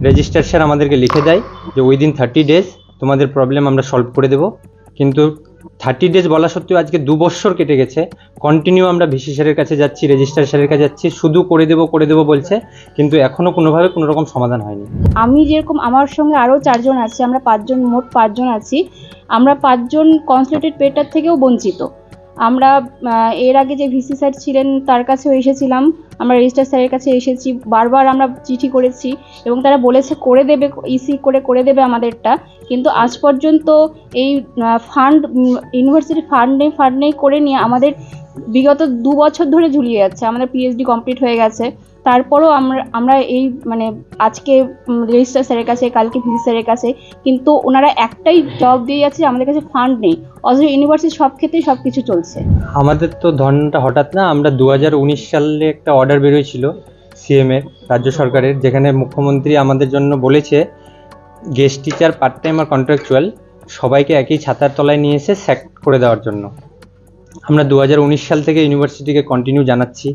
Registrar sir আমাদেরকে লিখে দেয় যে উইদিন 30 ডেজ তোমাদের প্রবলেম আমরা সলভ করে দেবো, কিন্তু 30 ডেজ বলা সত্ত্বেও আজকে 2 বছর কেটে গেছে। কন্টিনিউ আমরা ভিসি স্যারের কাছে যাচ্ছি, রেজিস্ট্রার স্যারের কাছে যাচ্ছি, শুধু করে দেবো বলছে, কিন্তু এখনও কোনোভাবে কোনো রকম সমাধান হয়নি। আমি যেরকম, আমার সঙ্গে আরও 4 জন আছে, আমরা 5 জন, মোট 5 জন আছি। আমরা 5 জন কনসুলেটেড পেটার থেকেও বঞ্চিত। আমরা এর আগে যে ভিসি স্যার ছিলেন তার কাছেও এসেছিলাম, আমরা রেজিস্ট্রার স্যারের কাছে এসেছি, বারবার আমরা চিঠি করেছি এবং তারা বলেছে করে দেবে, ইসি করে দেবে আমাদেরটা, কিন্তু আজ পর্যন্ত এই ফান্ড, ইউনিভার্সিটি ফান্ড নেই করে নিয়ে আমাদের বিগত 2 বছর ধরে ঝুলিয়ে যাচ্ছে। আমাদের পিএইচডি কমপ্লিট হয়ে গেছে, তারপরেও আমরা এই মানে আজকে রেজিস্ট্রার স্যারের কাছে, কালকে ভিসি স্যারের কাছে, কিন্তু ওনারা একটাই জবাব দিয়ে যাচ্ছে আমাদের কাছে ফান্ড নেই, অথচ ইউনিভার্সিটি সব ক্ষেত্রেই সব কিছু চলছে। আমাদের তো ধর্নাটা হঠাৎ না, আমরা 2019 সালে একটা অর্ডার বেরোয়ছিল সিএমের, রাজ্য সরকারের, যেখানে মুখ্যমন্ত্রী আমাদের জন্য বলেছে গেস্ট টিচার, পার্ট টাইম আর কন্ট্রাকচুয়াল সবাইকে একই ছাতার তলায় নিয়ে এসে স্যাক করে দেওয়ার জন্য। আমরা 2019 সাল থেকে ইউনিভার্সিটিকে কন্টিনিউ জানাচ্ছি,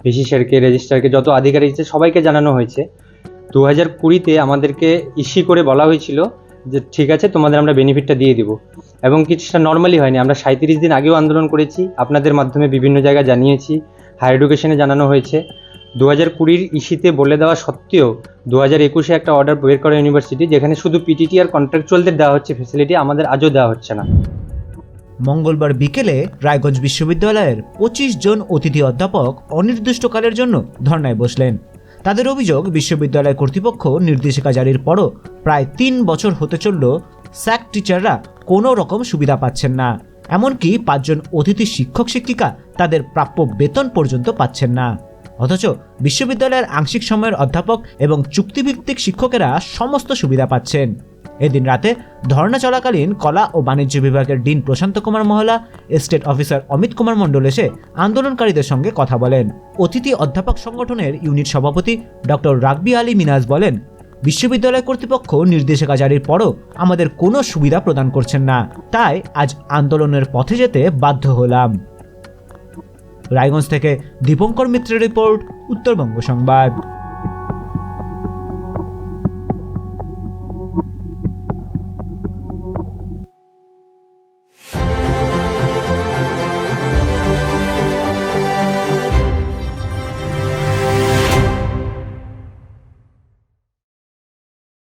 ভিসি স্যারকে, রেজিস্ট্রারকে, যত আধিকারিক আছে সবাইকে জানানো হয়েছে। 2020-তে আমাদেরকে ইস্যু করে বলা হয়েছিল যে ঠিক আছে তোমাদের আমরা বেনিফিটটা দিয়ে দিব, এবং কিছুটা নর্মালি হয়নি। আমরা 37 দিন আগেও আন্দোলন করেছি, আপনাদের মাধ্যমে বিভিন্ন জায়গায় জানিয়েছি, হায়ার এডুকেশনে জানানো হয়েছে। 2020-র ইস্যুতে বলে দেওয়া সত্ত্বেও 2021-এ একটা অর্ডার বের করে ইউনিভার্সিটি, যেখানে শুধু পিটিটি আর কন্ট্রাকচুয়ালদের দেওয়া হচ্ছে ফেসিলিটি, আমাদের আজও দেওয়া হচ্ছে না। মঙ্গলবার বিকেলে রায়গঞ্জ বিশ্ববিদ্যালয়ের 25 জন অতিথি অধ্যাপক অনির্দিষ্টকালের জন্য ধর্নায় বসলেন। তাদের অভিযোগ, বিশ্ববিদ্যালয় কর্তৃপক্ষ নির্দেশিকা জারির পরও প্রায় 3 বছর হতে চলল স্যাক টিচাররা কোনো রকম সুবিধা পাচ্ছেন না। এমনকি 5 জন অতিথি শিক্ষক শিক্ষিকা তাদের প্রাপ্য বেতন পর্যন্ত পাচ্ছেন না। অথচ বিশ্ববিদ্যালয়ের আংশিক সময়ের অধ্যাপক এবং চুক্তিভিত্তিক শিক্ষকেরা সমস্ত সুবিধা পাচ্ছেন। এদিন রাতে ধর্না চলাকালীন কলা ও বাণিজ্য বিভাগের ডিন প্রশান্ত কুমার মহলা, স্টেট অফিসার অমিত কুমার মণ্ডল এসে আন্দোলনকারীদের সঙ্গে কথা বলেন। অতিথি অধ্যাপক সংগঠনের ইউনিট সভাপতি ডক্টর রাগবি আলী মিনাজ বলেন, বিশ্ববিদ্যালয় কর্তৃপক্ষ নির্দেশিকা জারির পরও আমাদের কোনো সুবিধা প্রদান করছেন না, তাই আজ আন্দোলনের পথে যেতে বাধ্য হলাম। রায়গঞ্জ থেকে দীপঙ্কর মিত্রের রিপোর্ট, উত্তরবঙ্গ সংবাদ।